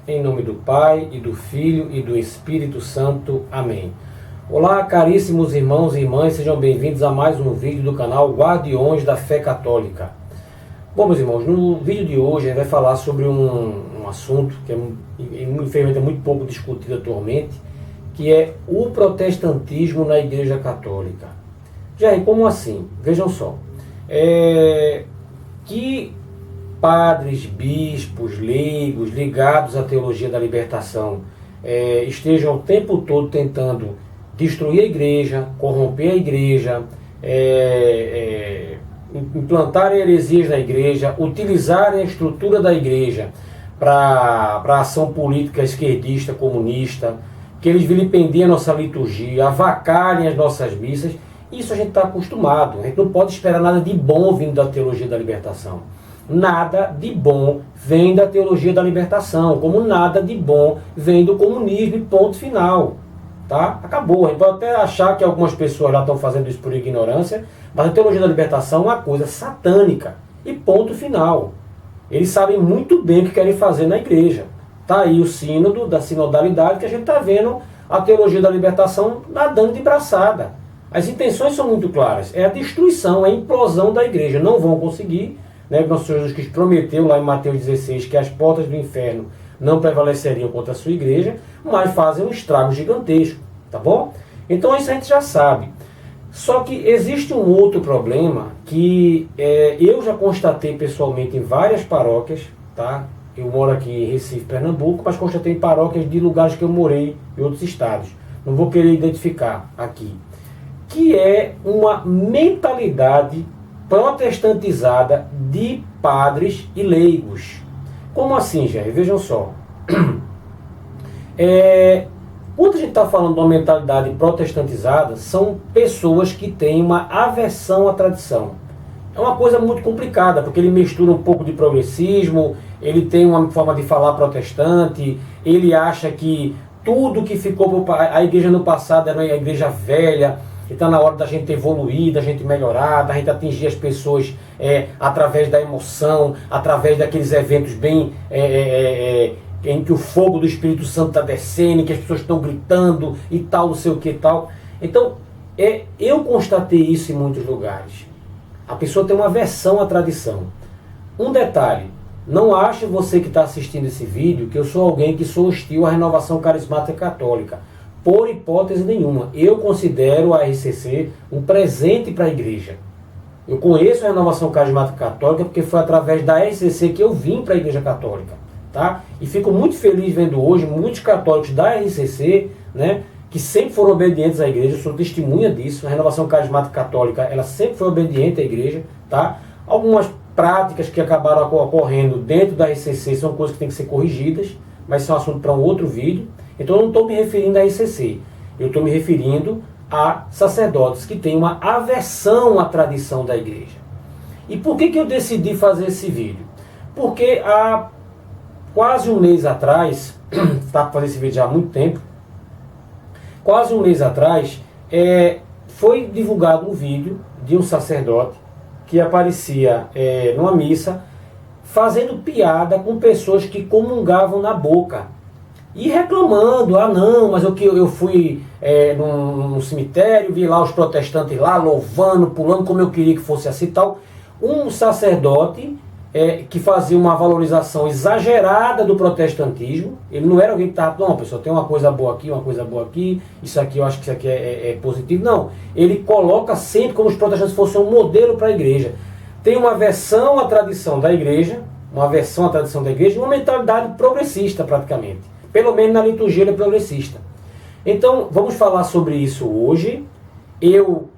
Em nome do Pai, e do Filho, e do Espírito Santo. Amém. Olá, caríssimos irmãos e irmãs, sejam bem-vindos a mais um vídeo do canal Guardiões da Fé Católica. Bom, meus irmãos, no vídeo de hoje a gente vai falar sobre um assunto que infelizmente é muito pouco discutido atualmente, que é o protestantismo na Igreja Católica. Jair, como assim? Vejam só, que padres, bispos, leigos ligados à teologia da libertação estejam o tempo todo tentando destruir a igreja, corromper a igreja, implantar heresias na igreja, utilizarem a estrutura da igreja para ação política esquerdista, comunista, que eles vilipendiem a nossa liturgia, avacalhem as nossas missas. Isso a gente está acostumado, a gente não pode esperar nada de bom vindo da teologia da libertação. Nada de bom vem da teologia da libertação, como nada de bom vem do comunismo, e ponto final. Tá? Acabou. A gente pode até achar que algumas pessoas lá estão fazendo isso por ignorância, mas a teologia da libertação é uma coisa satânica, e ponto final. Eles sabem muito bem o que querem fazer na igreja. Está aí o sínodo da sinodalidade, que a gente está vendo a teologia da libertação nadando de braçada. As intenções são muito claras, é a destruição, é a implosão da igreja. Não vão conseguir. Nosso Senhor Jesus Cristo prometeu lá em Mateus 16 que as portas do inferno não prevaleceriam contra a sua igreja, mas fazem um estrago gigantesco, tá bom? Então isso a gente já sabe. Só que existe um outro problema que eu já constatei pessoalmente em várias paróquias, tá? Eu moro aqui em Recife, Pernambuco, mas constatei em paróquias de lugares que eu morei em outros estados. Não vou querer identificar aqui. Que é uma mentalidade protestantizada de padres e leigos. Como assim, Jair? Vejam só. Quando a gente está falando de uma mentalidade protestantizada, são pessoas que têm uma aversão à tradição. É uma coisa muito complicada, porque ele mistura um pouco de progressismo, ele tem uma forma de falar protestante, ele acha que tudo que ficou a igreja no passado era uma igreja velha. Está na hora da gente evoluir, da gente melhorar, da gente atingir as pessoas através da emoção, através daqueles eventos bem em que o fogo do Espírito Santo está descendo, que as pessoas estão gritando e tal, não sei o que e tal. Então, eu constatei isso em muitos lugares. A pessoa tem uma aversão à tradição. Um detalhe, não ache você que está assistindo esse vídeo que eu sou alguém que sou hostil à renovação carismática católica. Por hipótese nenhuma. Eu considero a RCC um presente para a igreja. Eu conheço a renovação carismática católica porque foi através da RCC que eu vim para a igreja católica. Tá? E fico muito feliz vendo hoje muitos católicos da RCC, né, que sempre foram obedientes à igreja. Eu sou testemunha disso. A renovação carismática católica ela sempre foi obediente à igreja. Tá? Algumas práticas que acabaram ocorrendo dentro da RCC são coisas que têm que ser corrigidas, mas isso é um assunto para um outro vídeo. Então eu não estou me referindo à RCC, eu estou me referindo a sacerdotes que têm uma aversão à tradição da igreja. E por que eu decidi fazer esse vídeo? Porque há quase um mês atrás, está para fazer esse vídeo já há muito tempo, quase um mês atrás, foi divulgado um vídeo de um sacerdote que aparecia numa missa fazendo piada com pessoas que comungavam na boca. E reclamando, não, mas eu fui num cemitério, vi lá os protestantes lá, louvando, pulando, como eu queria que fosse assim e tal. Um sacerdote que fazia uma valorização exagerada do protestantismo. Ele não era alguém que estava, não, pessoal, tem uma coisa boa aqui, isso aqui eu acho que isso aqui é positivo. Não, ele coloca sempre como os protestantes fossem um modelo para a igreja. Tem uma versão à tradição da igreja, e uma mentalidade progressista praticamente. Pelo menos na liturgia ele é progressista. Então, vamos falar sobre isso hoje. Eu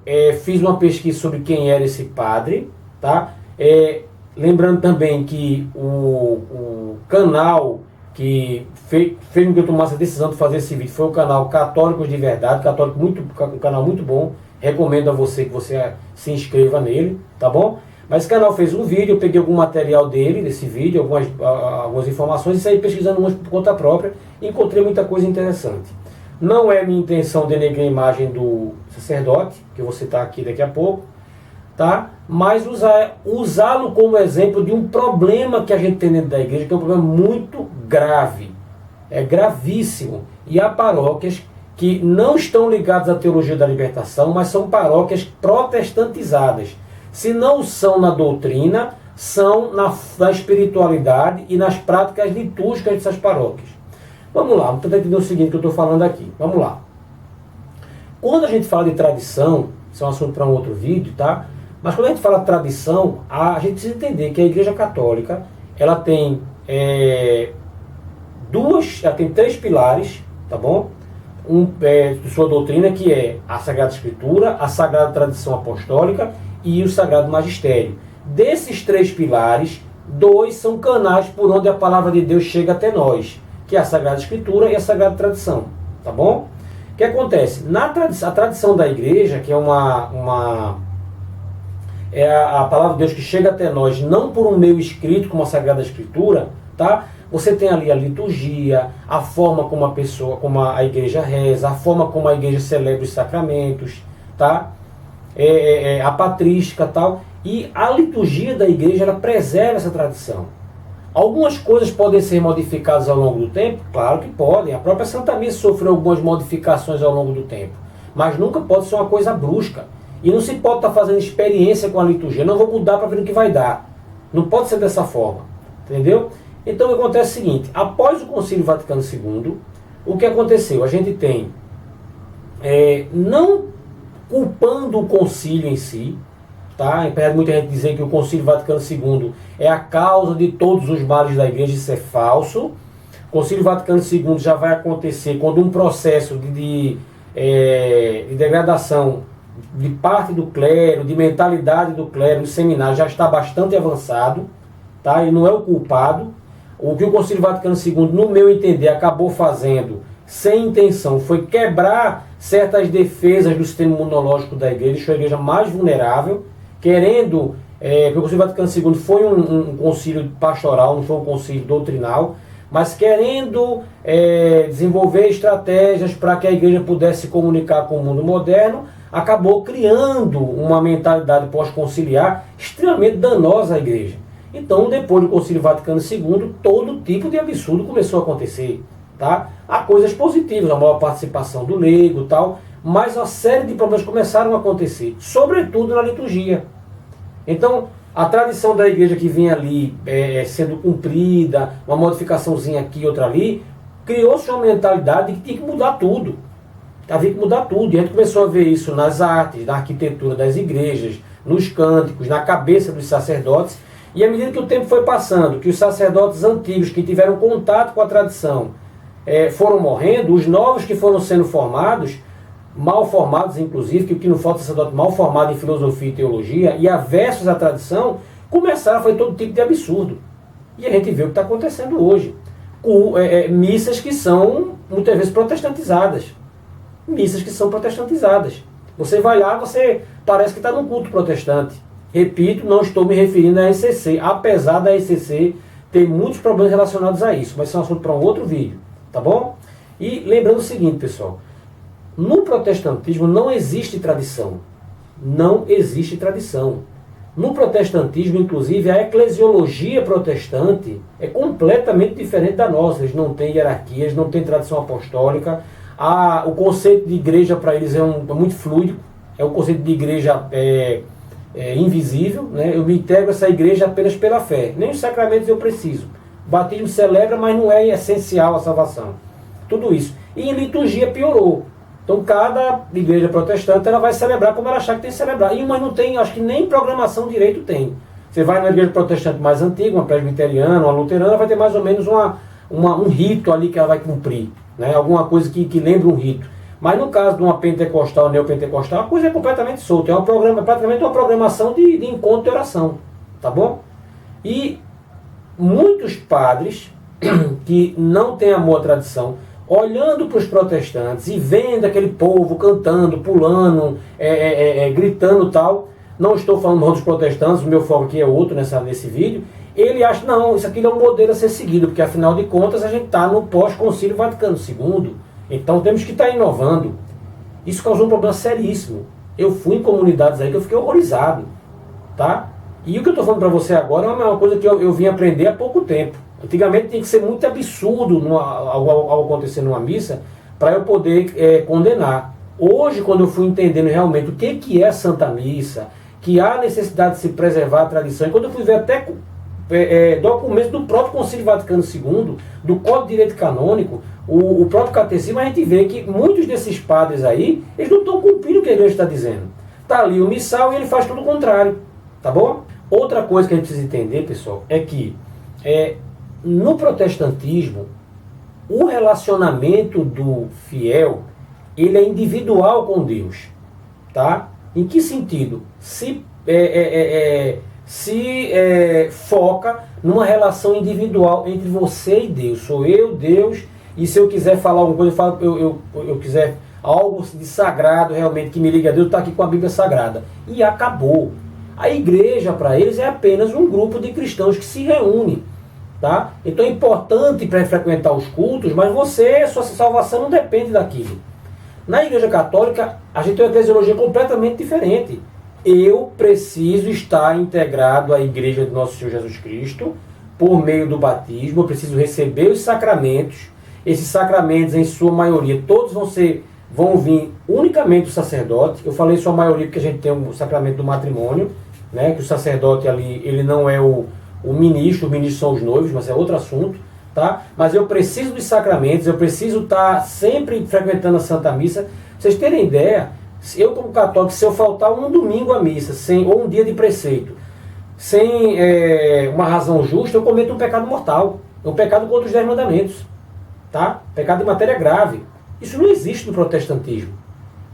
fiz uma pesquisa sobre quem era esse padre. Tá? Lembrando também que o canal que fez com que eu tomasse a decisão de fazer esse vídeo foi o canal Católicos de Verdade. Um canal muito bom. Recomendo a você que você se inscreva nele. Tá bom? Mas esse canal fez um vídeo, eu peguei algum material dele, desse vídeo, algumas informações, e saí pesquisando umas por conta própria, e encontrei muita coisa interessante. Não é minha intenção denegrir a imagem do sacerdote, que eu vou citar aqui daqui a pouco, tá? Mas usá-lo como exemplo de um problema que a gente tem dentro da igreja, que é um problema muito grave. É gravíssimo. E há paróquias que não estão ligadas à teologia da libertação, mas são paróquias protestantizadas. Se não são na doutrina, são na espiritualidade e nas práticas litúrgicas dessas paróquias. Vamos lá, vamos tentar entender o seguinte que eu estou falando aqui. Vamos lá. Quando a gente fala de tradição, isso é um assunto para um outro vídeo, tá? Mas quando a gente fala de tradição, a gente precisa entender que a Igreja Católica, ela tem três pilares, tá bom? De sua doutrina, que é a Sagrada Escritura, a Sagrada Tradição Apostólica e o Sagrado Magistério. Desses três pilares, 2 são canais por onde a palavra de Deus chega até nós, que é a Sagrada Escritura e a Sagrada Tradição, tá bom? O que acontece? A tradição da igreja, que é a palavra de Deus que chega até nós, não por um meio escrito como a Sagrada Escritura, tá? Você tem ali a liturgia, a forma como a igreja reza, a forma como a igreja celebra os sacramentos, tá? A patrística, tal. E a liturgia da igreja, ela preserva essa tradição. Algumas coisas podem ser modificadas ao longo do tempo? Claro que podem. A própria Santa Missa sofreu algumas modificações ao longo do tempo. Mas nunca pode ser uma coisa brusca. E não se pode estar fazendo experiência com a liturgia. Não vou mudar para ver o que vai dar. Não pode ser dessa forma. Entendeu? Então acontece o seguinte. Após o Concílio Vaticano II, o que aconteceu? A gente tem, não culpando o concílio em si, tá? Apesar de muita gente dizer que o Concílio Vaticano II é a causa de todos os males da igreja, isso é falso. O Concílio Vaticano II já vai acontecer quando um processo de degradação de parte do clero, de mentalidade do clero, do seminário, já está bastante avançado, tá? E não é o culpado. O que o Concílio Vaticano II, no meu entender, acabou fazendo, sem intenção, foi quebrar certas defesas do sistema imunológico da igreja, deixou a igreja mais vulnerável, querendo, porque o Concílio Vaticano II foi um concílio pastoral, não foi um concílio doutrinal, mas querendo desenvolver estratégias para que a igreja pudesse se comunicar com o mundo moderno, acabou criando uma mentalidade pós-conciliar extremamente danosa à igreja. Então, depois do Concílio Vaticano II, todo tipo de absurdo começou a acontecer. Tá? Há coisas positivas, a maior participação do leigo e tal, mas uma série de problemas começaram a acontecer, sobretudo na liturgia. Então, a tradição da igreja que vinha ali sendo cumprida, uma modificaçãozinha aqui e outra ali, criou-se uma mentalidade de que tinha que mudar tudo. Havia que mudar tudo. E a gente começou a ver isso nas artes, na arquitetura das igrejas, nos cânticos, na cabeça dos sacerdotes. E à medida que o tempo foi passando, que os sacerdotes antigos que tiveram contato com a tradição foram morrendo, os novos que foram sendo formados, mal formados inclusive, que o que não falta é sacerdote mal formado em filosofia e teologia, e avessos à tradição, começaram a fazer todo tipo de absurdo. E a gente vê o que está acontecendo hoje. Missas que são muitas vezes protestantizadas. Missas que são protestantizadas. Você vai lá, você parece que está num culto protestante. Repito, não estou me referindo à ECC, apesar da ECC ter muitos problemas relacionados a isso, mas isso é um assunto para um outro vídeo, tá bom? E lembrando o seguinte, pessoal, no protestantismo não existe tradição. Não existe tradição. No protestantismo, inclusive, a eclesiologia protestante é completamente diferente da nossa. Eles não têm hierarquias, não têm tradição apostólica. O conceito de igreja para eles é muito fluido. É um conceito de igreja invisível, né? Eu me integro a essa igreja apenas pela fé. Nem os sacramentos eu preciso. O batismo celebra, mas não é essencial a salvação. Tudo isso. E em liturgia piorou. Então cada igreja protestante ela vai celebrar como ela achar que tem que celebrar. E uma não tem, acho que nem programação direito tem. Você vai na igreja protestante mais antiga, uma presbiteriana, uma luterana, vai ter mais ou menos um rito ali que ela vai cumprir. Né? Alguma coisa que lembra um rito. Mas no caso de uma pentecostal, neopentecostal, a coisa é completamente solta. É praticamente uma programação de encontro e oração. Tá bom? E muitos padres que não têm amor à tradição, olhando para os protestantes e vendo aquele povo cantando, pulando, gritando tal, não estou falando mal dos protestantes, o meu foco aqui é outro nesse vídeo, ele acha, não, isso aqui é um modelo a ser seguido, porque afinal de contas a gente está no pós-concílio Vaticano II, então temos que estar inovando. Isso causou um problema seríssimo. Eu fui em comunidades aí que eu fiquei horrorizado, tá? E o que eu estou falando para você agora é uma coisa que eu vim aprender há pouco tempo. Antigamente tinha que ser muito absurdo algo acontecer numa missa para eu poder condenar. Hoje, quando eu fui entendendo realmente o que é a Santa Missa, que há necessidade de se preservar a tradição, e quando eu fui ver até documentos do próprio Concílio Vaticano II, do Código de Direito Canônico, o próprio Catecismo, a gente vê que muitos desses padres aí, eles não estão cumprindo o que a igreja está dizendo. Está ali o missal e ele faz tudo o contrário, tá bom? Outra coisa que a gente precisa entender, pessoal, é que no protestantismo, o relacionamento do fiel, ele é individual com Deus, tá? Em que sentido? Se foca numa relação individual entre você e Deus. Sou eu, Deus, e se eu quiser falar alguma coisa, eu quiser algo de sagrado realmente que me liga a Deus, está aqui com a Bíblia Sagrada. E acabou. A igreja, para eles, é apenas um grupo de cristãos que se reúne. Tá? Então é importante para frequentar os cultos, mas sua salvação não depende daquilo. Na Igreja Católica, a gente tem uma eclesiologia completamente diferente. Eu preciso estar integrado à Igreja do Nosso Senhor Jesus Cristo por meio do batismo, eu preciso receber os sacramentos. Esses sacramentos, em sua maioria, todos vão vir unicamente do sacerdote. Eu falei sua maioria porque a gente tem o sacramento do matrimônio, né, que o sacerdote ali, ele não é o ministro são os noivos, mas é outro assunto, tá? Mas eu preciso dos sacramentos, eu preciso estar sempre frequentando a Santa Missa. Pra vocês terem ideia, eu como católico, se eu faltar um domingo à missa, ou um dia de preceito, sem uma razão justa, eu cometo um pecado mortal, um pecado contra os 10 mandamentos, tá? Pecado de matéria grave. Isso não existe no protestantismo.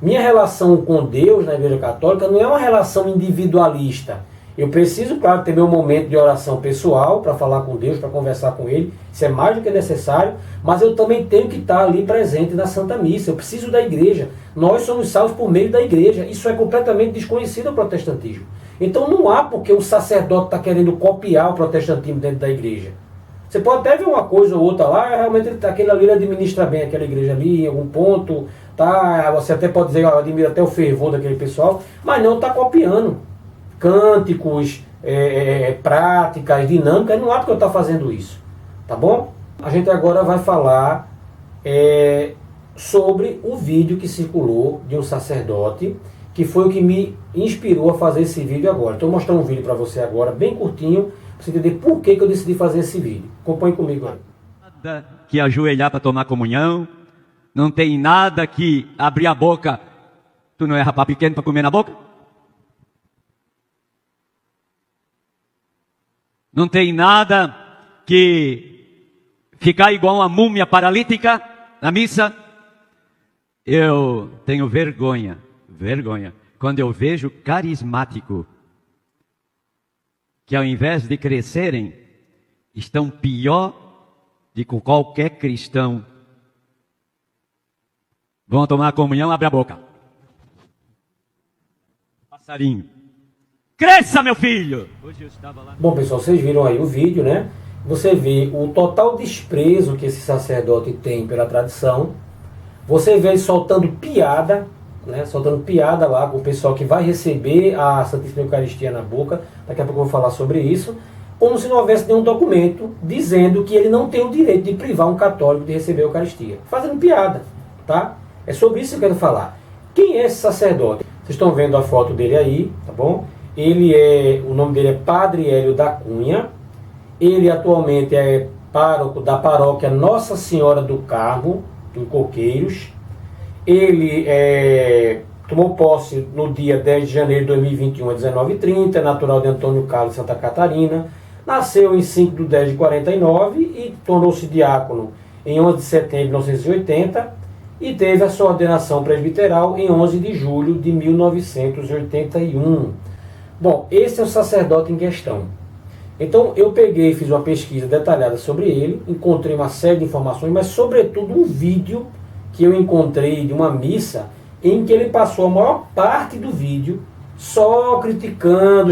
Minha relação com Deus na Igreja Católica não é uma relação individualista. Eu preciso, claro, ter meu momento de oração pessoal para falar com Deus, para conversar com Ele. Isso é mais do que necessário. Mas eu também tenho que estar ali presente na Santa Missa. Eu preciso da igreja. Nós somos salvos por meio da igreja. Isso é completamente desconhecido ao protestantismo. Então não há porque o sacerdote está querendo copiar o protestantismo dentro da igreja. Você pode até ver uma coisa ou outra lá, realmente aquele ali administra bem aquela igreja ali, em algum ponto. Tá? Você até pode dizer, admira até o fervor daquele pessoal, mas não está copiando cânticos, práticas, dinâmicas. Não há porque eu estar fazendo isso, tá bom? A gente agora vai falar sobre o vídeo que circulou de um sacerdote, que foi o que me inspirou a fazer esse vídeo agora. Estou mostrando um vídeo para você agora, bem curtinho, para você entender por que eu decidi fazer esse vídeo. Acompanhe comigo aí. Nada que ajoelhar para tomar comunhão, não tem nada que abrir a boca. Tu não é rapaz pequeno para comer na boca? Não tem nada que ficar igual uma múmia paralítica na missa. Eu tenho vergonha, quando eu vejo carismático que ao invés de crescerem, estão pior do que qualquer cristão. Vão tomar a comunhão, abre a boca. Passarinho. Cresça, meu filho! Hoje eu estava lá. Bom, pessoal, vocês viram aí o vídeo, né? Você vê o total desprezo que esse sacerdote tem pela tradição. Você vê ele soltando piada, né? Soltando piada lá com o pessoal que vai receber a Santíssima Eucaristia na boca. Daqui a pouco eu vou falar sobre isso. Como se não houvesse nenhum documento dizendo que ele não tem o direito de privar um católico de receber a Eucaristia. Fazendo piada, tá? É sobre isso que eu quero falar. Quem é esse sacerdote? Vocês estão vendo a foto dele aí, tá bom? O nome dele é Padre Hélio da Cunha. Ele atualmente é pároco da paróquia Nossa Senhora do Carmo, em Coqueiros. Ele tomou posse no dia 10 de janeiro de 2021, às 19h30, é natural de Antônio Carlos, Santa Catarina. Nasceu em 5 de 10 de 49 e tornou-se diácono em 11 de setembro de 1980 e teve a sua ordenação presbiteral em 11 de julho de 1981. Bom, esse é o sacerdote em questão. Então eu peguei e fiz uma pesquisa detalhada sobre ele, encontrei uma série de informações, mas sobretudo um vídeo que eu encontrei de uma missa em que ele passou a maior parte do vídeo só criticando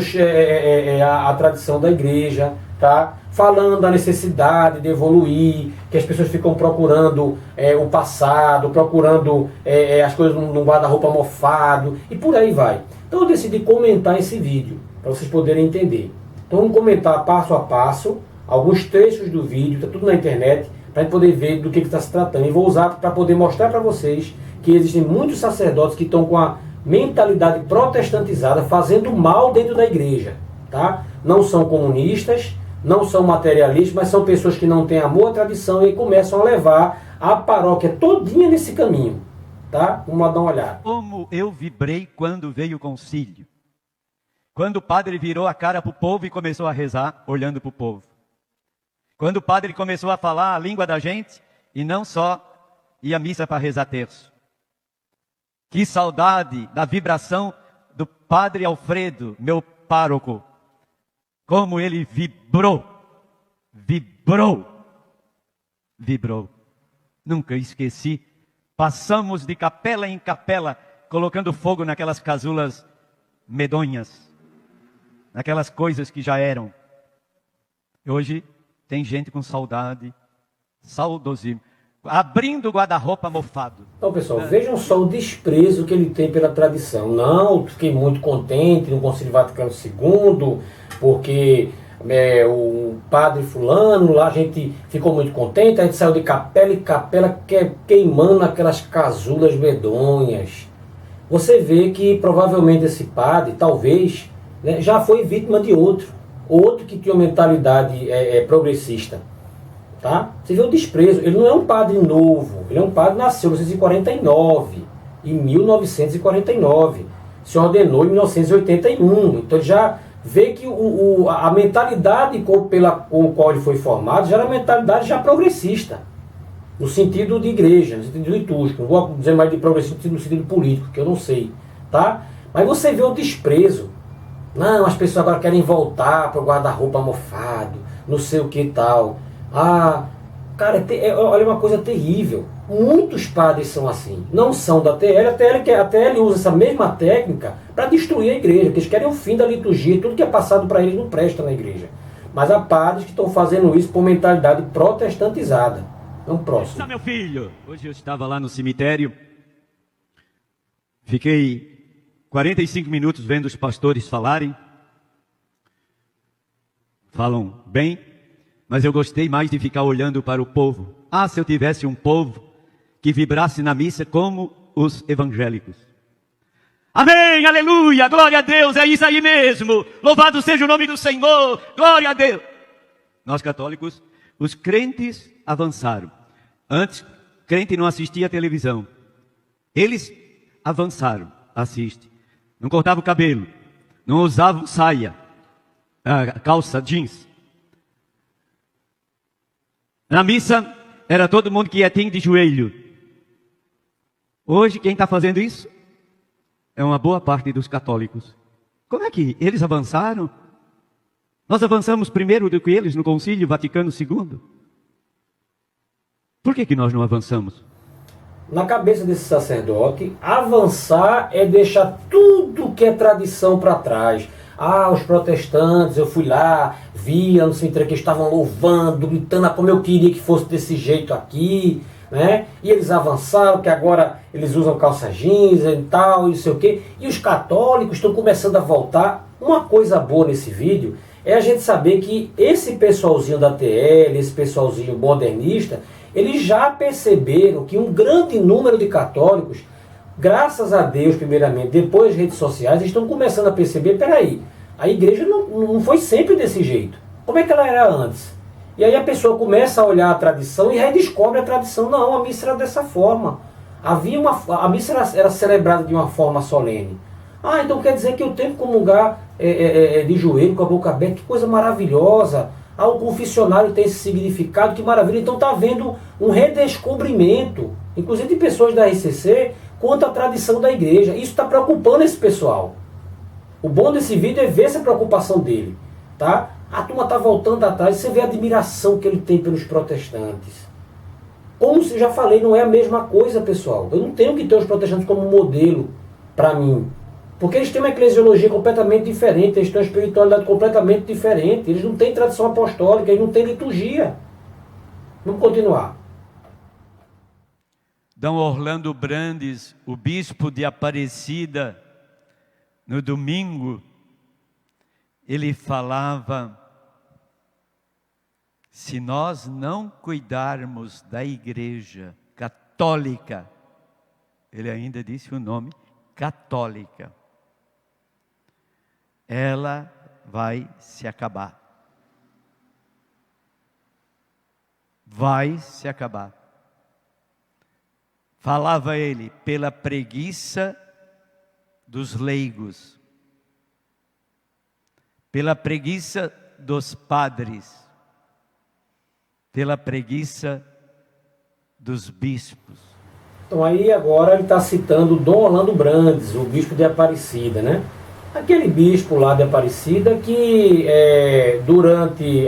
a tradição da igreja, tá? Falando da necessidade de evoluir, que as pessoas ficam procurando o passado, procurando as coisas num guarda-roupa mofado, e por aí vai. Então eu decidi comentar esse vídeo, para vocês poderem entender. Então vamos comentar passo a passo alguns trechos do vídeo, está tudo na internet, para poder ver do que está se tratando. E vou usar para poder mostrar para vocês que existem muitos sacerdotes que estão com a mentalidade protestantizada, fazendo mal dentro da igreja. Tá? Não são comunistas, não são materialistas, mas são pessoas que não têm amor à tradição e começam a levar a paróquia todinha nesse caminho. Tá? Vamos dar uma olhada. Como eu vibrei quando veio o concílio. Quando o padre virou a cara para o povo e começou a rezar, olhando para o povo. Quando o padre começou a falar a língua da gente e não só ir à missa para rezar terço. Que saudade da vibração do padre Alfredo, meu pároco. Como ele vibrou. Nunca esqueci. Passamos de capela em capela, colocando fogo naquelas casulas medonhas. Naquelas coisas que já eram. Hoje tem gente com saudade, saudosismo, abrindo o guarda-roupa mofado. Então, pessoal, vejam só o desprezo que ele tem pela tradição. Não, fiquei muito contente no Concílio Vaticano II, porque o padre fulano, lá a gente ficou muito contente, a gente saiu de capela em capela queimando aquelas casulas medonhas. Você vê que provavelmente esse padre, talvez, né, já foi vítima de outro que tinha uma mentalidade progressista. Tá? Você vê o desprezo. Ele não é um padre novo, ele é um padre que nasceu em 1949, se ordenou em 1981. Então ele já vê que a mentalidade com a qual ele foi formado já era uma mentalidade já progressista, no sentido de igreja, no sentido litúrgico. Não vou dizer mais de progressista no sentido político, que eu não sei. Tá? Mas você vê o desprezo. Não, as pessoas agora querem voltar para o guarda-roupa mofado, não sei o que e tal. Ah, cara, olha uma coisa terrível. Muitos padres são assim. Não são da TL. A TL usa essa mesma técnica para destruir a igreja, porque eles querem o fim da liturgia. Tudo que é passado para eles não presta na igreja. Mas há padres que estão fazendo isso por mentalidade protestantizada. Vamos próximo. Meu filho, hoje eu estava lá no cemitério. Fiquei 45 minutos vendo os pastores falarem. Falam bem, mas eu gostei mais de ficar olhando para o povo. Ah, se eu tivesse um povo que vibrasse na missa como os evangélicos. Amém, aleluia, glória a Deus, é isso aí mesmo. Louvado seja o nome do Senhor, glória a Deus. Nós católicos, os crentes avançaram. Antes, crente não assistia à televisão. Eles avançaram, assiste. Não cortava o cabelo, não usavam saia, calça jeans. Na missa, era todo mundo quietinho de joelho. Hoje, quem está fazendo isso? É uma boa parte dos católicos. Como é que eles avançaram? Nós avançamos primeiro do que eles no Concílio Vaticano II. Por que nós não avançamos? Na cabeça desse sacerdote, avançar é deixar tudo que é tradição para trás. Ah, os protestantes, eu fui lá, via no cemitério que estavam louvando, gritando como eu queria que fosse desse jeito aqui, né? E eles avançaram, que agora eles usam calça jeans e tal, e não sei o quê. E os católicos estão começando a voltar. Uma coisa boa nesse vídeo é a gente saber que esse pessoalzinho da TL, esse pessoalzinho modernista, eles já perceberam que um grande número de católicos, graças a Deus primeiramente, depois das redes sociais, estão começando a perceber, peraí, a igreja não foi sempre desse jeito. Como é que ela era antes? E aí a pessoa começa a olhar a tradição e redescobre a tradição. Não, a missa era dessa forma. A missa era celebrada de uma forma solene. Ah, então quer dizer que eu tenho que comungar de joelho, com a boca aberta, que coisa maravilhosa. Ah, o confessionário tem esse significado, que maravilha. Então está havendo um redescobrimento, inclusive de pessoas da RCC, quanto à tradição da igreja. Isso está preocupando esse pessoal. O bom desse vídeo é ver essa preocupação dele. Tá? A turma está voltando atrás, você vê a admiração que ele tem pelos protestantes. Como eu já falei, não é a mesma coisa, pessoal. Eu não tenho que ter os protestantes como modelo para mim. Porque eles têm uma eclesiologia completamente diferente, eles têm uma espiritualidade completamente diferente, eles não têm tradição apostólica, eles não têm liturgia. Vamos continuar. Dom Orlando Brandes, o bispo de Aparecida, no domingo, ele falava Se nós não cuidarmos da igreja católica, ele ainda disse o nome, católica, ela vai se acabar. Vai se acabar. Falava ele, pela preguiça dos leigos, pela preguiça dos padres, pela preguiça dos bispos. Então aí agora ele está citando Dom Orlando Brandes, o bispo de Aparecida, né? Aquele bispo lá de Aparecida que durante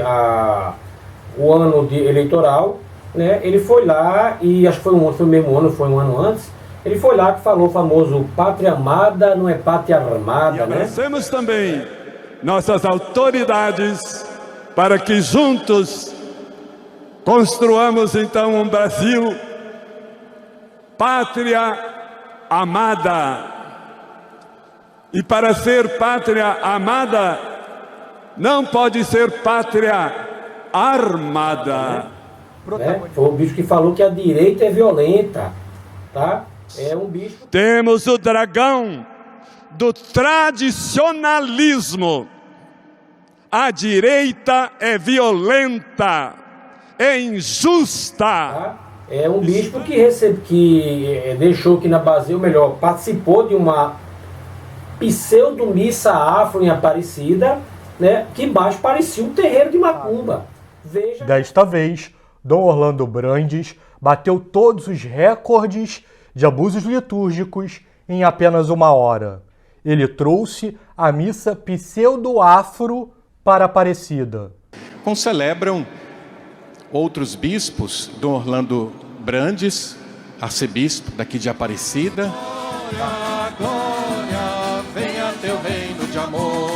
o ano eleitoral, né, ele foi lá, e acho que foi o mesmo ano, foi um ano antes, ele foi lá que falou o famoso pátria amada não é pátria armada, né? Abracemos também nossas autoridades para que juntos construamos então um Brasil pátria amada. E para ser pátria amada, não pode ser pátria armada. Né? Foi o bispo que falou que a direita é violenta, tá? É um bispo. Temos o dragão do tradicionalismo. A direita é violenta, é injusta. Tá? É um bispo que deixou aqui na Basílica, ou melhor, participou de uma pseudo-missa afro em Aparecida, né, que embaixo parecia um terreiro de macumba. Veja. Desta vez, Dom Orlando Brandes bateu todos os recordes de abusos litúrgicos em apenas 1 hora. Ele trouxe a missa pseudo-afro para Aparecida. Concelebram outros bispos, Dom Orlando Brandes, arcebispo daqui de Aparecida. Glória, glória, venha teu reino de amor.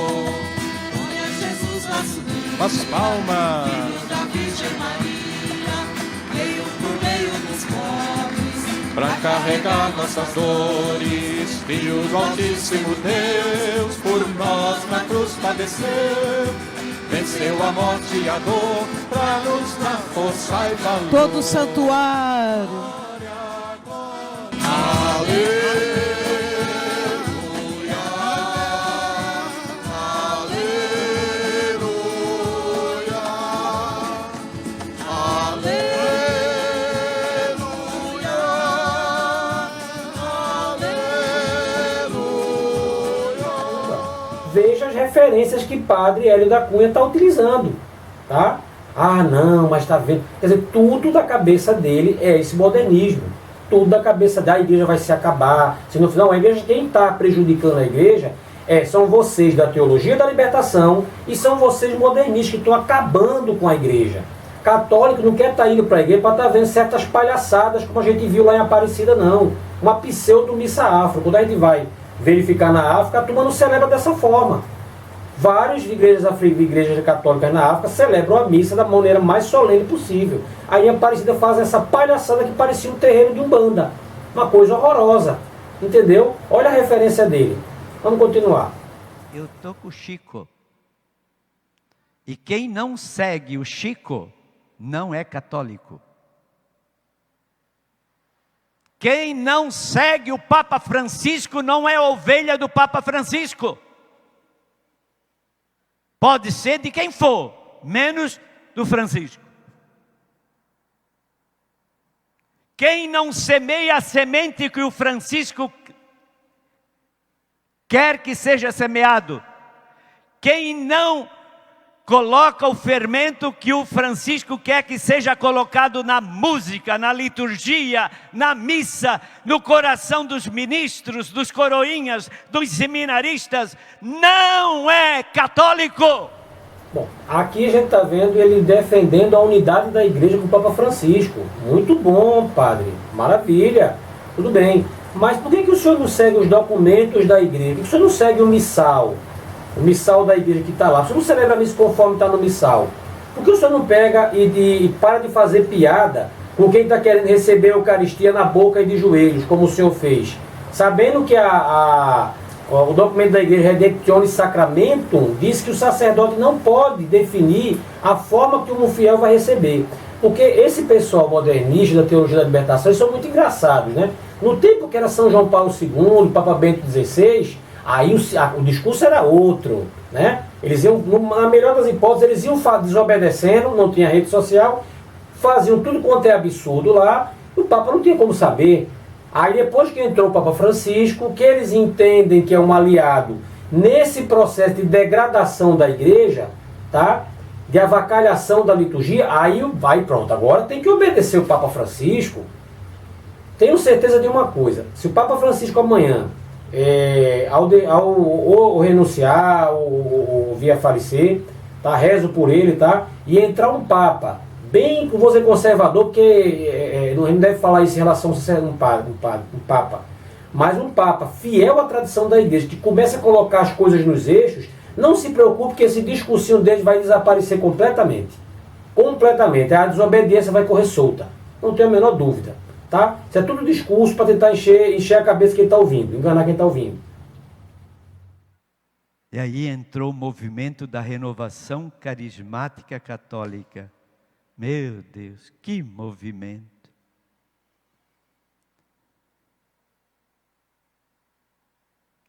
Glória a Jesus, nosso Deus. As palmas. Filho da Virgem Maria, veio por meio dos pobres, para carregar nossas dores. Filho do Altíssimo Deus, por nós na cruz padeceu. Venceu a morte e a dor, pra nos dar força e valor. Todo o santuário. Aleluia, aleluia, aleluia. Veja as referências que Padre Hélio da Cunha está utilizando, tá? Ah, não, mas está vendo. Quer dizer, tudo da cabeça dele é esse modernismo. Tudo da cabeça da igreja vai se acabar. Se no final a igreja, quem está prejudicando a igreja são vocês da teologia da libertação e são vocês modernistas que estão acabando com a igreja. Católico não quer estar indo para a igreja para estar vendo certas palhaçadas como a gente viu lá em Aparecida, não. Uma pseudo-missa afro. Quando a gente vai verificar na África, a turma não celebra dessa forma. Várias igrejas católicas na África celebram a missa da maneira mais solene possível. Aí a Aparecida faz essa palhaçada que parecia um terreiro de Umbanda. Uma coisa horrorosa. Entendeu? Olha a referência dele. Vamos continuar. Eu estou com o Chico. E quem não segue o Chico não é católico. Quem não segue o Papa Francisco não é ovelha do Papa Francisco. Pode ser de quem for, menos do Francisco. Quem não semeia a semente que o Francisco quer que seja semeado, quem não coloca o fermento que o Francisco quer que seja colocado na música, na liturgia, na missa, no coração dos ministros, dos coroinhas, dos seminaristas, não é católico. Bom, aqui a gente está vendo ele defendendo a unidade da igreja com o Papa Francisco. Muito bom, padre. Maravilha. Tudo bem. Mas por que o senhor não segue os documentos da igreja? Por que o senhor não segue o missal? O missal da igreja que está lá. O senhor não celebra a missa conforme está no missal. Por que o senhor não pega e para de fazer piada com quem está querendo receber a Eucaristia na boca e de joelhos, como o senhor fez? Sabendo que O documento da Igreja Redemptionis Sacramentum diz que o sacerdote não pode definir a forma que um fiel vai receber. Porque esse pessoal modernista da teologia da libertação, eles são muito engraçados, né? No tempo que era São João Paulo II, Papa Bento XVI, aí o discurso era outro, né? Eles iam, na melhor das hipóteses, eles iam desobedecendo, não tinha rede social, faziam tudo quanto é absurdo lá, e o Papa não tinha como saber. Aí depois que entrou o Papa Francisco, que eles entendem que é um aliado nesse processo de degradação da igreja, tá? De avacalhação da liturgia, aí vai pronto, agora tem que obedecer o Papa Francisco. Tenho certeza de uma coisa, se o Papa Francisco amanhã, ao renunciar, ou vir a falecer, tá? Rezo por ele, tá? E entrar um Papa, bem, vou ser conservador, porque não deve falar isso em relação a um Papa, mas um Papa fiel à tradição da igreja, que começa a colocar as coisas nos eixos, não se preocupe que esse discursinho dele vai desaparecer completamente. Completamente. A desobediência vai correr solta. Não tenho a menor dúvida. Tá? Isso é tudo discurso para tentar encher a cabeça de quem está ouvindo, enganar quem está ouvindo. E aí entrou o movimento da renovação carismática católica. Meu Deus, que movimento!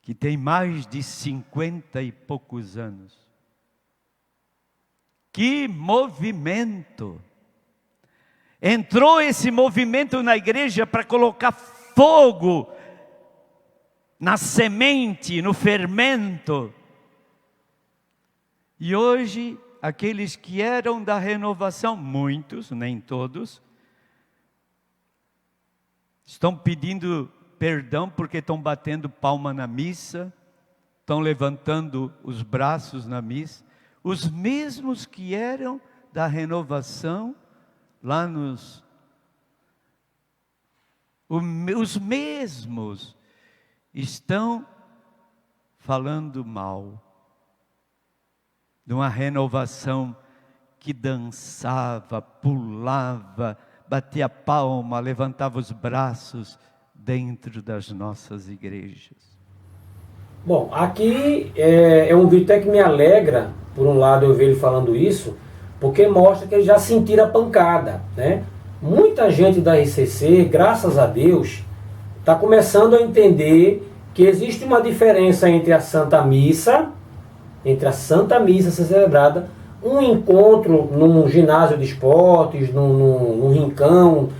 Que tem mais de 50 e poucos anos. Que movimento! Entrou esse movimento na igreja para colocar fogo na semente, no fermento. E hoje, aqueles que eram da renovação, muitos, nem todos, estão pedindo perdão porque estão batendo palma na missa, estão levantando os braços na missa. Os mesmos que eram da renovação, lá os mesmos estão falando mal de uma renovação que dançava, pulava, batia palma, levantava os braços dentro das nossas igrejas. Bom, aqui é um vídeo até que me alegra, por um lado eu ver ele falando isso, porque mostra que eles já sentiram a pancada, né? Muita gente da RCC, graças a Deus, está começando a entender que existe uma diferença entre a Santa Missa ser celebrada, um encontro num ginásio de esportes, num rincão,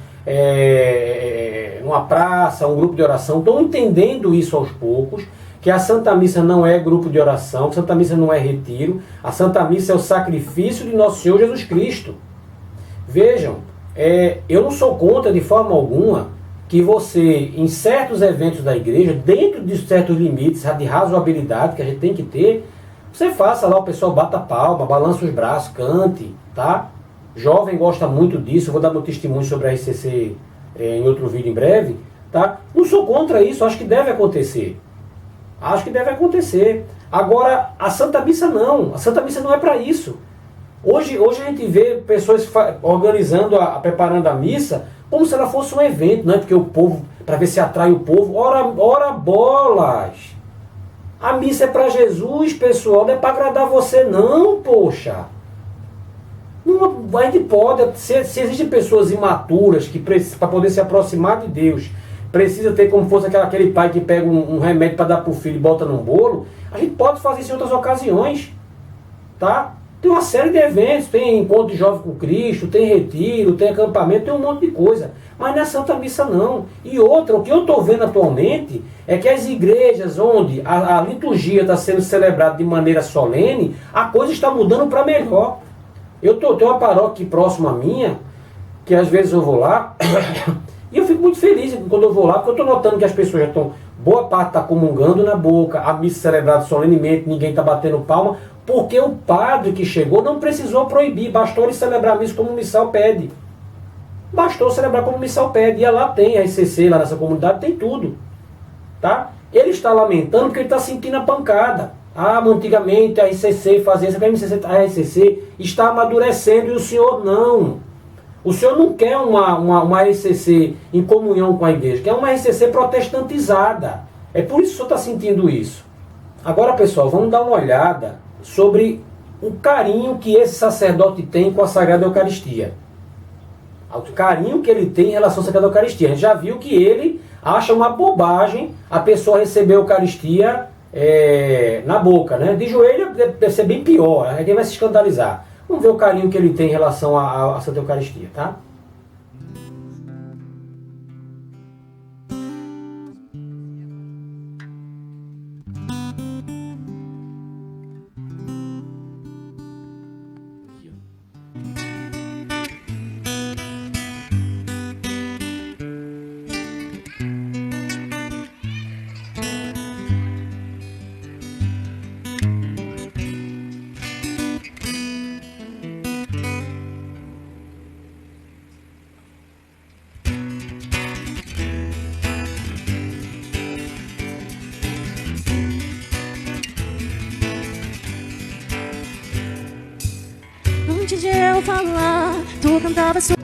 numa praça, um grupo de oração. Estão entendendo isso aos poucos, que a Santa Missa não é grupo de oração, que a Santa Missa não é retiro, a Santa Missa é o sacrifício de Nosso Senhor Jesus Cristo. Vejam, eu não sou contra de forma alguma que você, em certos eventos da igreja, dentro de certos limites de razoabilidade que a gente tem que ter, você faça lá, o pessoal bata palma, balança os braços, cante, tá? Jovem gosta muito disso, vou dar meu testemunho sobre a RCC em outro vídeo em breve, tá? Não sou contra isso, acho que deve acontecer. Acho que deve acontecer. Agora, a Santa Missa não. A Santa Missa não é para isso. Hoje a gente vê pessoas organizando, preparando a missa, como se ela fosse um evento, né? Porque o povo, para ver se atrai o povo. Ora bolas! A missa é para Jesus, pessoal, não é para agradar você não, poxa. Não, a gente pode, se existem pessoas imaturas que para poder se aproximar de Deus, precisa ter como fosse aquele pai que pega um remédio para dar para o filho e bota num bolo, a gente pode fazer isso em outras ocasiões, tá? Tem uma série de eventos, tem encontro de jovem com Cristo, tem retiro, tem acampamento, tem um monte de coisa, mas não é Santa Missa não. E outra, o que eu estou vendo atualmente é que as igrejas onde a liturgia está sendo celebrada de maneira solene, a coisa está mudando para melhor. Eu tenho uma paróquia aqui próxima à minha, que às vezes eu vou lá, e eu fico muito feliz quando eu vou lá, porque eu estou notando que as pessoas já estão, boa parte está comungando na boca, a missa celebrada solenemente, ninguém está batendo palma, porque o padre que chegou não precisou proibir, bastou ele celebrar a missa como o missal pede. Bastou celebrar como o missal pede, e lá tem a RCC, lá nessa comunidade tem tudo. Tá? Ele está lamentando porque ele está sentindo a pancada. Antigamente a RCC fazia isso, a RCC está amadurecendo e o senhor não. O senhor não quer uma RCC em comunhão com a igreja, quer uma RCC protestantizada. É por isso que o senhor está sentindo isso. Agora, pessoal, vamos dar uma olhada sobre o carinho que esse sacerdote tem com a Sagrada Eucaristia. O carinho que ele tem em relação à Sagrada Eucaristia. A gente já viu que ele acha uma bobagem a pessoa receber a Eucaristia na boca, né? De joelho deve ser bem pior, alguém vai se escandalizar. Vamos ver o carinho que ele tem em relação à Santa Eucaristia, tá? Antes de eu falar, tu cantava sua...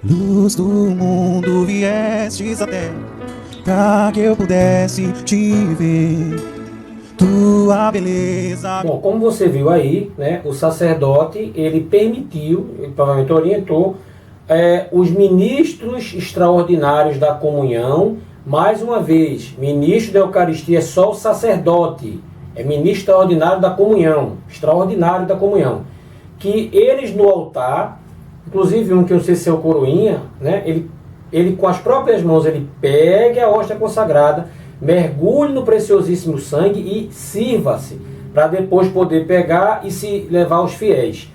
Luz do mundo viestes até pra que eu pudesse te ver. Tua beleza. Bom, como você viu aí, né, o sacerdote, ele permitiu, ele provavelmente orientou, os ministros extraordinários da comunhão. Mais uma vez, ministro da Eucaristia é só o sacerdote, é ministro extraordinário da comunhão, extraordinário da comunhão, que eles no altar, inclusive um que eu não sei se é o coroinha, né, ele com as próprias mãos, ele pega a hóstia consagrada, mergulhe no preciosíssimo sangue e sirva-se, para depois poder pegar e se levar aos fiéis.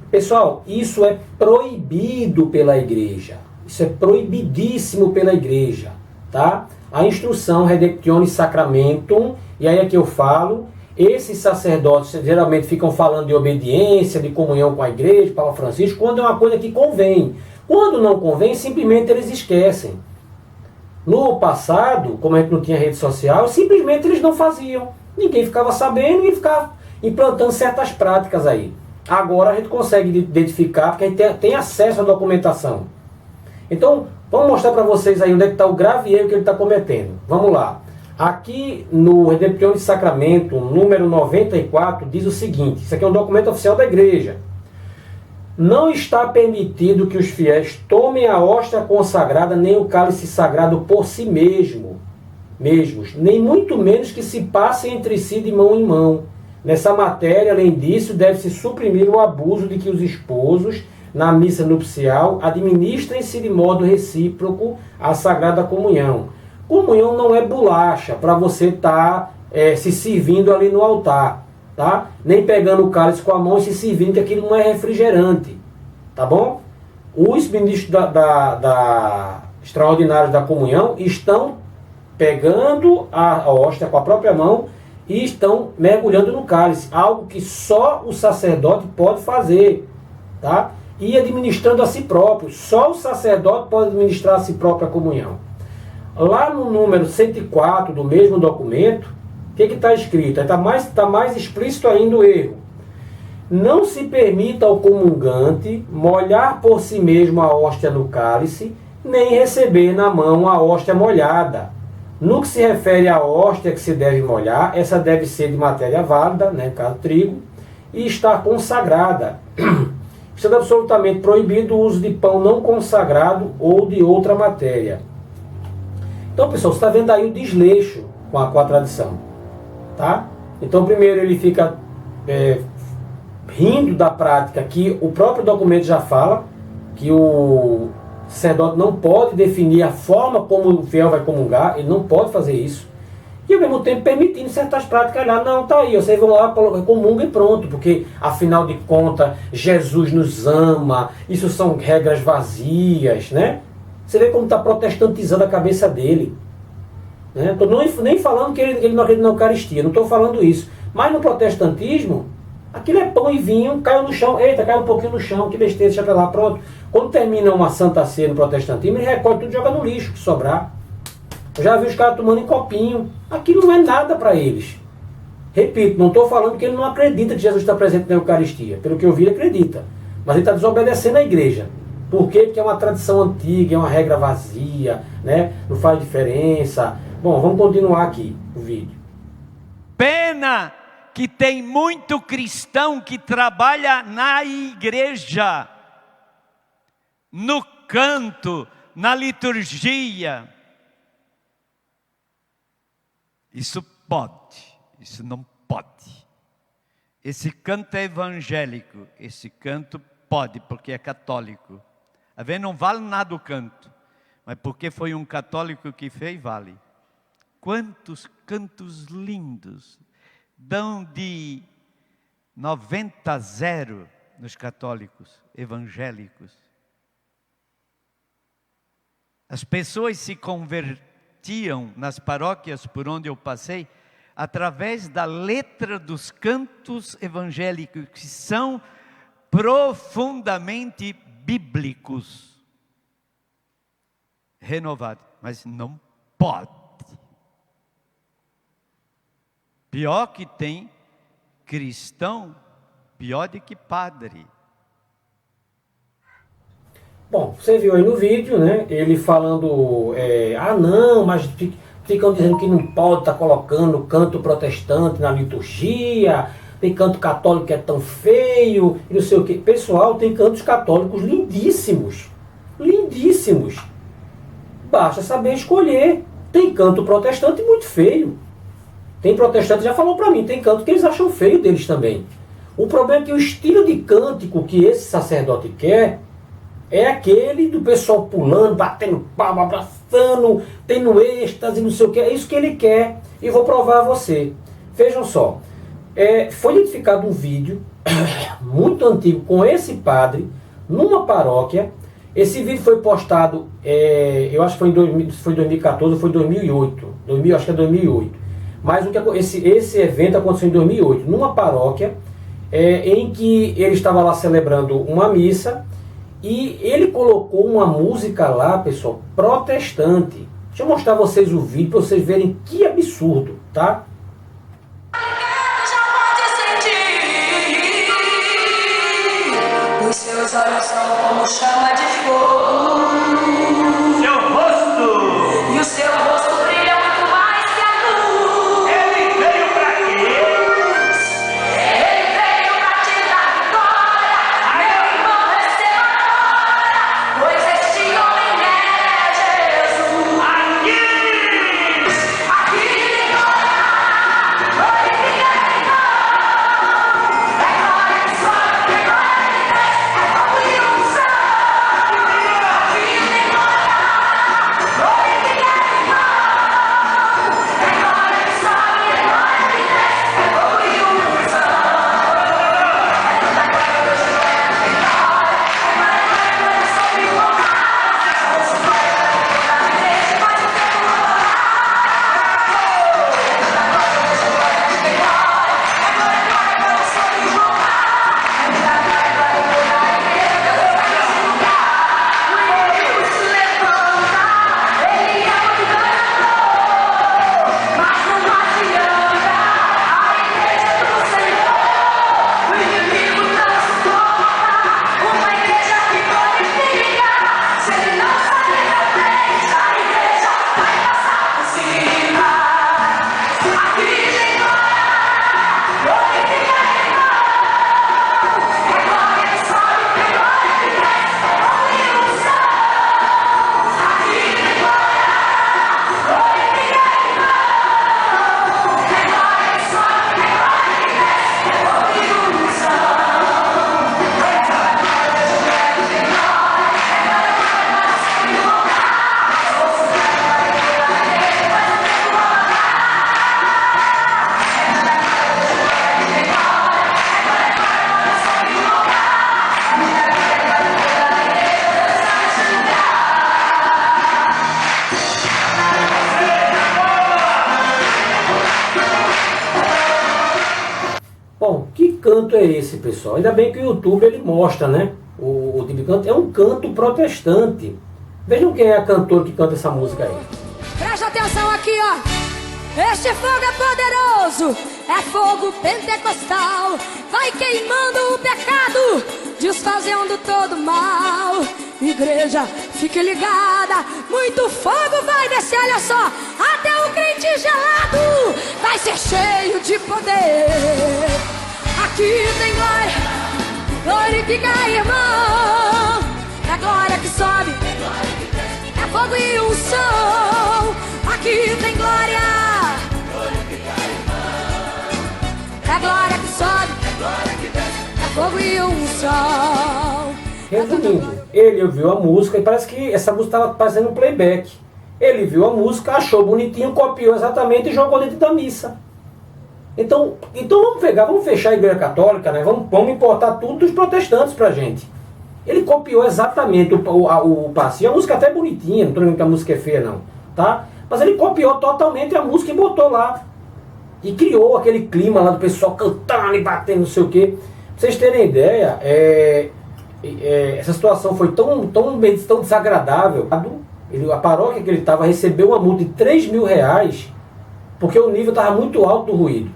Pessoal, isso é proibido pela igreja, isso é proibidíssimo pela igreja, tá? A instrução Redemptionis Sacramentum, e aí é que eu falo, esses sacerdotes geralmente ficam falando de obediência, de comunhão com a igreja, Papa Francisco, quando é uma coisa que convém. Quando não convém, simplesmente eles esquecem. No passado, como a gente não tinha rede social, simplesmente eles não faziam. Ninguém ficava sabendo e ficava implantando certas práticas aí. Agora a gente consegue identificar, porque a gente tem acesso à documentação. Então, vamos mostrar para vocês aí onde é que está o grave erro que ele está cometendo. Vamos lá. Aqui no Redemptionis Sacramentum, número 94, diz o seguinte, isso aqui é um documento oficial da igreja. Não está permitido que os fiéis tomem a hóstia consagrada nem o cálice sagrado por si mesmos, nem muito menos que se passem entre si de mão em mão. Nessa matéria, além disso, deve-se suprimir o abuso de que os esposos, na missa nupcial, administrem-se de modo recíproco a Sagrada Comunhão. Comunhão não é bolacha para você estar se servindo ali no altar, tá? Nem pegando o cálice com a mão e se servindo, que aquilo não é refrigerante, tá bom? Os ministros extraordinários da comunhão estão pegando a hóstia com a própria mão e estão mergulhando no cálice, algo que só o sacerdote pode fazer, tá? E administrando a si próprio, só o sacerdote pode administrar a si própria comunhão. Lá no número 104 do mesmo documento, o que está escrito? Está mais explícito ainda o erro. Não se permita ao comungante molhar por si mesmo a hóstia no cálice, nem receber na mão a hóstia molhada. No que se refere à hóstia que se deve molhar, essa deve ser de matéria válida, né, no caso trigo, e estar consagrada. Está absolutamente proibido o uso de pão não consagrado ou de outra matéria. Então, pessoal, você está vendo aí o desleixo com a tradição, tá? Então, primeiro ele fica rindo da prática que o próprio documento já fala, que o sacerdote não pode definir a forma como o fiel vai comungar, ele não pode fazer isso. E ao mesmo tempo permitindo certas práticas lá, não, tá aí, vocês vão lá, comunga e pronto, porque afinal de contas, Jesus nos ama, isso são regras vazias, né? Você vê como está protestantizando a cabeça dele. Né? Estou nem falando que ele não acredita na Eucaristia, não estou falando isso. Mas no protestantismo, Aquilo é pão e vinho, caiu no chão, eita, caiu um pouquinho no chão, que besteira, deixa pra lá, pronto. Quando termina uma Santa Ceia no protestantismo, ele recolhe tudo e joga no lixo, que sobrar. Eu já vi os caras tomando em copinho. Aquilo não é nada para eles. Repito, não estou falando que ele não acredita que Jesus está presente na Eucaristia. Pelo que eu vi, ele acredita. Mas ele está desobedecendo a igreja. Por quê? Porque é uma tradição antiga, é uma regra vazia, né? Não faz diferença. Bom, vamos continuar aqui o vídeo. Pena que tem muito cristão que trabalha na igreja, no canto, na liturgia. Isso pode, isso não pode. Esse canto é evangélico, esse canto pode, porque é católico. A ver, não vale nada o canto, mas porque foi um católico que fez, vale. Quantos cantos lindos dão de 90-0 nos católicos evangélicos. As pessoas se convertiam nas paróquias por onde eu passei através da letra dos cantos evangélicos, que são profundamente bíblicos. Renovado, mas não pode. Pior que tem cristão, pior do que padre. Bom, você viu aí no vídeo, né? Ele falando, não, mas ficam dizendo que não pode estar colocando canto protestante na liturgia, tem canto católico que é tão feio, e não sei o quê. Pessoal, tem cantos católicos lindíssimos, lindíssimos. Basta saber escolher. Tem canto protestante muito feio. Tem protestante, já falou para mim, tem canto que eles acham feio deles também. O problema é que o estilo de cântico que esse sacerdote quer é aquele do pessoal pulando, batendo palma, abraçando, tendo êxtase, não sei o que. É isso que ele quer e vou provar a você. Vejam só, foi identificado um vídeo muito antigo com esse padre numa paróquia. Esse vídeo foi postado, eu acho que foi em 2014 ou foi 2008. Acho que é 2008. Mas esse evento aconteceu em 2008, numa paróquia, em que ele estava lá celebrando uma missa, e ele colocou uma música lá, pessoal, protestante. Deixa eu mostrar a vocês o vídeo, para vocês verem que absurdo, tá? Os seus olhos são como chama de fogo. Seu rosto! E o seu rosto brilha muito mais que a luz. Ele veio para quê? Ele veio para te dar vitória. Meu irmão, receba agora, pois este homem é Jesus. Aqui tem glória, glorifica em nós. É glória que sobe, é glória que desce, é fogo e unção. Aqui tem glória, glorifica em nós. É glória que sobe, é glória que desce, é fogo e unção. canto é esse, pessoal? Ainda bem que o YouTube ele mostra, né? O tipo de canto é um canto protestante. Vejam quem é a cantora que canta essa música aí. Presta atenção aqui, ó. Este fogo é poderoso, é fogo pentecostal. Vai queimando o pecado, desfazendo todo mal. Igreja, fique ligada, muito fogo vai descer, olha só. Até o crente gelado vai ser cheio de poder. Aqui tem glória, glorifica, irmão. É glória que sobe, é fogo e unção. Aqui tem glória, é glória que sobe, é fogo e unção. Resumindo, ele ouviu a música e parece que essa música estava fazendo um playback. Ele viu a música, achou bonitinho, copiou exatamente e jogou dentro da missa. Então vamos fechar a Igreja Católica, né? Vamos importar tudo dos protestantes pra gente. Ele copiou exatamente o passinho. A música até é bonitinha, não estou dizendo que a música é feia não, tá? Mas ele copiou totalmente a música e botou lá. E criou aquele clima lá do pessoal cantando e batendo, não sei o quê. Pra vocês terem ideia, essa situação foi tão desagradável. A paróquia que ele estava recebeu uma multa de R$3.000 porque o nível estava muito alto do ruído.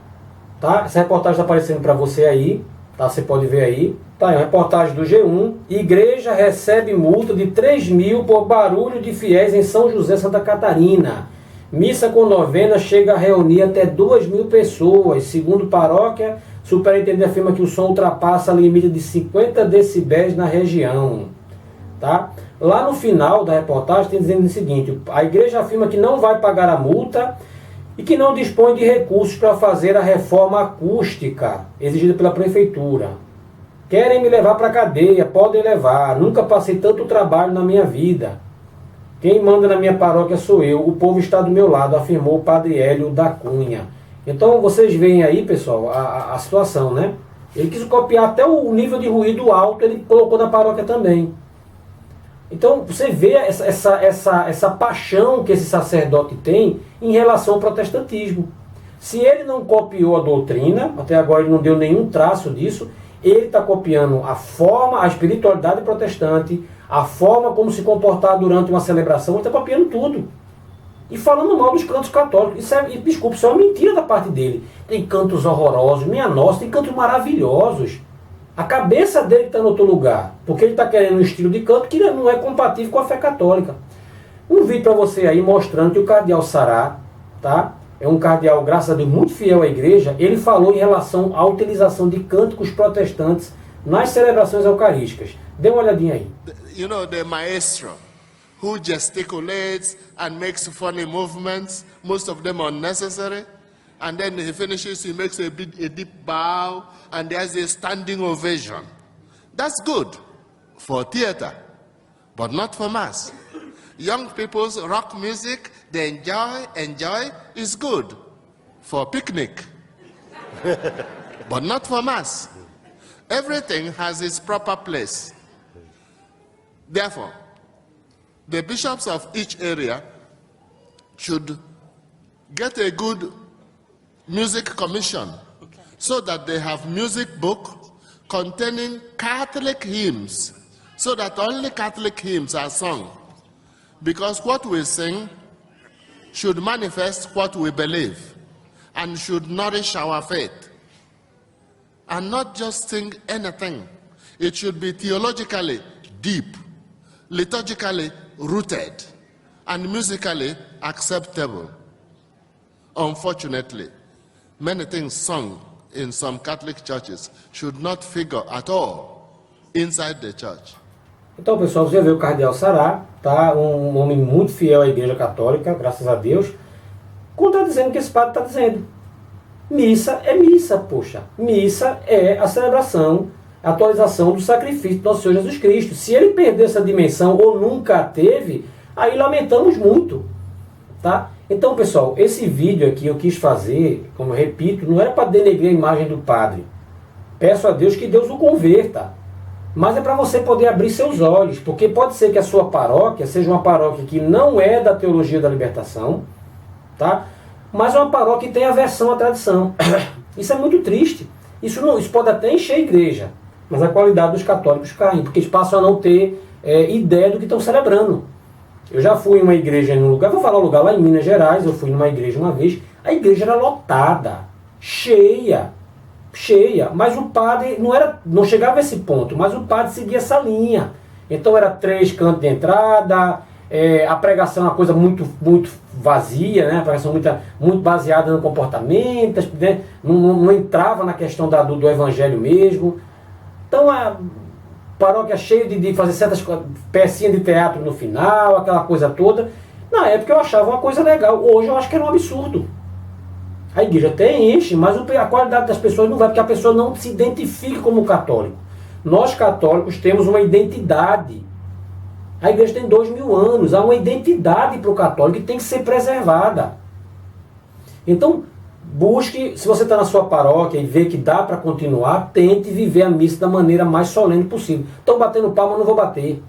Tá? Essa reportagem está aparecendo para você aí, tá? Você pode ver aí. Tá, é uma reportagem do G1. Igreja recebe multa de 3.000 por barulho de fiéis em São José, Santa Catarina. Missa com novena chega a reunir até 2.000 pessoas. Segundo paróquia, superintendente afirma que o som ultrapassa a limite de 50 decibéis na região. Tá? Lá no final da reportagem tem dizendo o seguinte: a igreja afirma que não vai pagar a multa e que não dispõe de recursos para fazer a reforma acústica exigida pela prefeitura. Querem me levar para a cadeia, podem levar. Nunca passei tanto trabalho na minha vida. Quem manda na minha paróquia sou eu. O povo está do meu lado, afirmou o padre Hélio da Cunha. Então vocês veem aí, pessoal, a situação, né? Ele quis copiar até o nível de ruído alto, ele colocou na paróquia também. Então você vê essa paixão que esse sacerdote tem em relação ao protestantismo. Se ele não copiou a doutrina, até agora ele não deu nenhum traço disso, ele está copiando a forma, a espiritualidade protestante, a forma como se comportar durante uma celebração, ele está copiando tudo. E falando mal dos cantos católicos. Desculpa, isso é uma mentira da parte dele. Tem cantos horrorosos, minha nossa, tem cantos maravilhosos. A cabeça dele está em outro lugar, porque ele está querendo um estilo de canto que não é compatível com a fé católica. Um vídeo para você aí mostrando que o cardeal Sará, tá? É um cardeal, graças a Deus, muito fiel à igreja. Ele falou em relação à utilização de cânticos protestantes nas celebrações eucarísticas. Dê uma olhadinha aí. You know, the maestro who gesticulates and makes funny movements, most of them unnecessary, and then he finishes, he makes a deep bow, and there's a standing ovation. That's good for theater, but not for mass. Young people's rock music, they enjoy is good for picnic, but not for mass. Everything has its proper place. Therefore, the bishops of each area should get a good music commission so that they have music book containing Catholic hymns, so that only Catholic hymns are sung. Because what we sing should manifest what we believe and should nourish our faith. And not just sing anything. It should be theologically deep, liturgically rooted, and musically acceptable. Unfortunately, many things sung in some Catholic churches should not figure at all inside the church. Então, pessoal, você já viu o cardeal Sará, tá? Um homem muito fiel à Igreja Católica, graças a Deus, contradizendo o que esse padre está dizendo. Missa é missa, poxa. Missa é a celebração, a atualização do sacrifício do nosso Senhor Jesus Cristo. Se ele perder essa dimensão ou nunca teve, aí lamentamos muito, tá? Então, pessoal, esse vídeo aqui eu quis fazer, como eu repito, não era para denegrir a imagem do padre. Peço a Deus que Deus o converta. Mas é para você poder abrir seus olhos, porque pode ser que a sua paróquia seja uma paróquia que não é da teologia da libertação, tá? Mas é uma paróquia que tem aversão à tradição. Isso é muito triste. Isso pode até encher a igreja, mas a qualidade dos católicos cai, porque eles passam a não ter ideia do que estão celebrando. Eu já fui em uma igreja em um lugar, vou falar um lugar lá em Minas Gerais, eu fui numa igreja uma vez, a igreja era lotada, cheia, mas o padre não chegava a esse ponto, mas o padre seguia essa linha. Então era 3 cantos de entrada, a pregação é uma coisa muito, muito vazia, né? A pregação muito baseada no comportamento, né? Não entrava na questão do evangelho mesmo. Então a paróquia cheia de fazer certas pecinhas de teatro no final, aquela coisa toda. Na época eu achava uma coisa legal, hoje eu acho que era um absurdo. A igreja até enche, mas a qualidade das pessoas não vai, porque a pessoa não se identifica como católico. Nós católicos temos uma identidade. A igreja tem 2000 anos, há uma identidade para o católico que tem que ser preservada. Então, busque, se você está na sua paróquia e vê que dá para continuar, tente viver a missa da maneira mais solene possível. Estou batendo palma, não vou bater.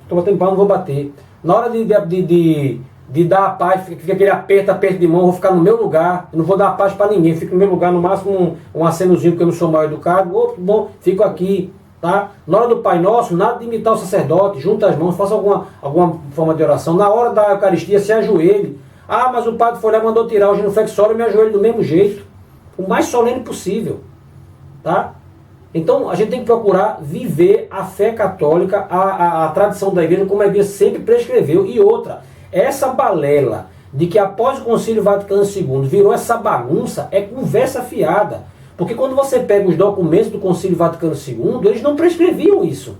Estou batendo palma, não vou bater. Na hora de dar a paz, fica aquele aperto de mão, vou ficar no meu lugar, não vou dar a paz para ninguém, fico no meu lugar, no máximo um acenozinho, porque eu não sou mal educado, bom, fico aqui, tá? Na hora do Pai Nosso, nada de imitar o sacerdote, junta as mãos, faça alguma forma de oração. Na hora da Eucaristia, se ajoelhe. Ah, mas o padre foi lá e mandou tirar o genuflexório, eu me ajoelho do mesmo jeito, o mais solene possível, tá? Então a gente tem que procurar viver a fé católica, a tradição da igreja, como a igreja sempre prescreveu. E outra, essa balela de que após o Concílio Vaticano II virou essa bagunça é conversa fiada. Porque quando você pega os documentos do Concílio Vaticano II, eles não prescreviam isso.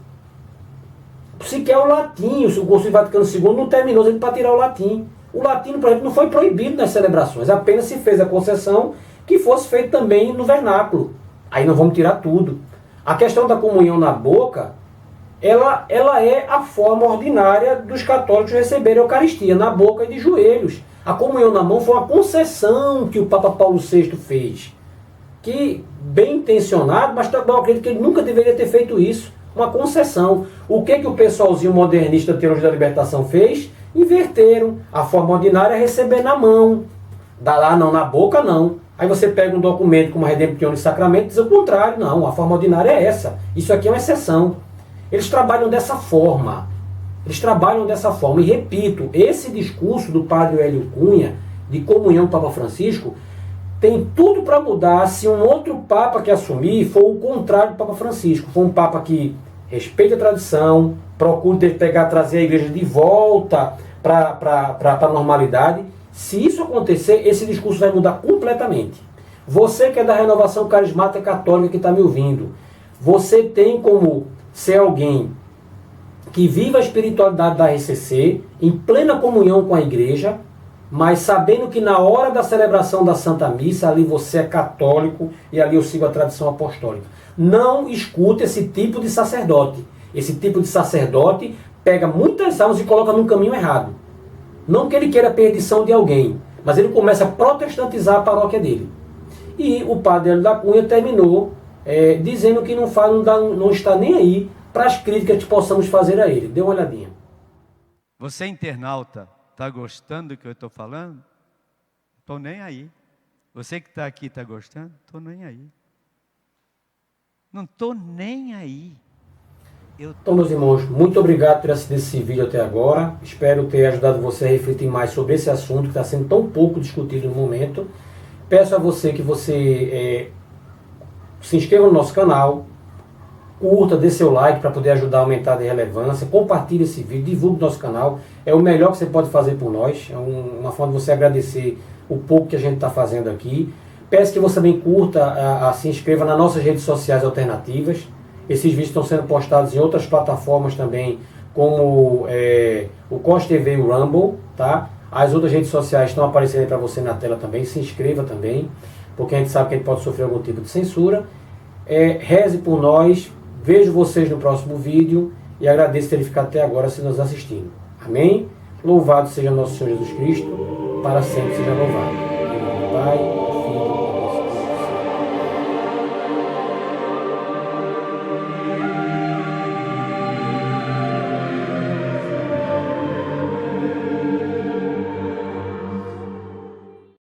Sequer o latim, o Concílio Vaticano II não terminou para tirar o latim. O latim, por exemplo, não foi proibido nas celebrações, apenas se fez a concessão que fosse feito também no vernáculo. Aí não vamos tirar tudo. A questão da comunhão na boca, ela é a forma ordinária dos católicos receberem a Eucaristia, na boca e de joelhos. A comunhão na mão foi uma concessão que o Papa Paulo VI fez. Que, bem intencionado, mas eu acredito que ele nunca deveria ter feito isso. Uma concessão. O que o pessoalzinho modernista da Teologia da Libertação fez? Inverteram. A forma ordinária é receber na mão. Dá lá não, na boca não. Aí você pega um documento como a Redemptione Sacramento e diz o contrário. Não, a forma ordinária é essa. Isso aqui é uma exceção. Eles trabalham dessa forma. E repito, esse discurso do padre Hélio Cunha, de comunhão com o Papa Francisco, tem tudo para mudar se um outro Papa que assumir for o contrário do Papa Francisco. For um Papa que respeite a tradição, procure trazer a igreja de volta para a normalidade. Se isso acontecer, esse discurso vai mudar completamente. Você que é da Renovação Carismática Católica que está me ouvindo, você tem como ser alguém que viva a espiritualidade da RCC, em plena comunhão com a igreja, mas sabendo que na hora da celebração da Santa Missa, ali você é católico e ali eu sigo a tradição apostólica. Não escute esse tipo de sacerdote. Esse tipo de sacerdote pega muitas almas e coloca num caminho errado. Não que ele queira a perdição de alguém, mas ele começa a protestantizar a paróquia dele. E o padre Hélio da Cunha terminou dizendo que não está nem aí para as críticas que possamos fazer a ele. Dê uma olhadinha. Você, internauta, está gostando do que eu estou falando? Estou nem aí. Você que está aqui está gostando? Estou nem aí. Não estou nem aí. Então, meus irmãos, muito obrigado por assistir esse vídeo até agora. Espero ter ajudado você a refletir mais sobre esse assunto que está sendo tão pouco discutido no momento. Peço a você que você se inscreva no nosso canal, curta, dê seu like para poder ajudar a aumentar a relevância, compartilhe esse vídeo, divulgue o nosso canal. É o melhor que você pode fazer por nós. É uma forma de você agradecer o pouco que a gente está fazendo aqui. Peço que você também curta, se inscreva nas nossas redes sociais alternativas. Esses vídeos estão sendo postados em outras plataformas também, como o COS TV e o Rumble, tá? As outras redes sociais estão aparecendo para você na tela também. Se inscreva também, porque a gente sabe que a gente pode sofrer algum tipo de censura. Reze por nós. Vejo vocês no próximo vídeo e agradeço terem ficado até agora se nos assistindo. Amém? Louvado seja nosso Senhor Jesus Cristo, para sempre seja louvado. Em nome do Pai,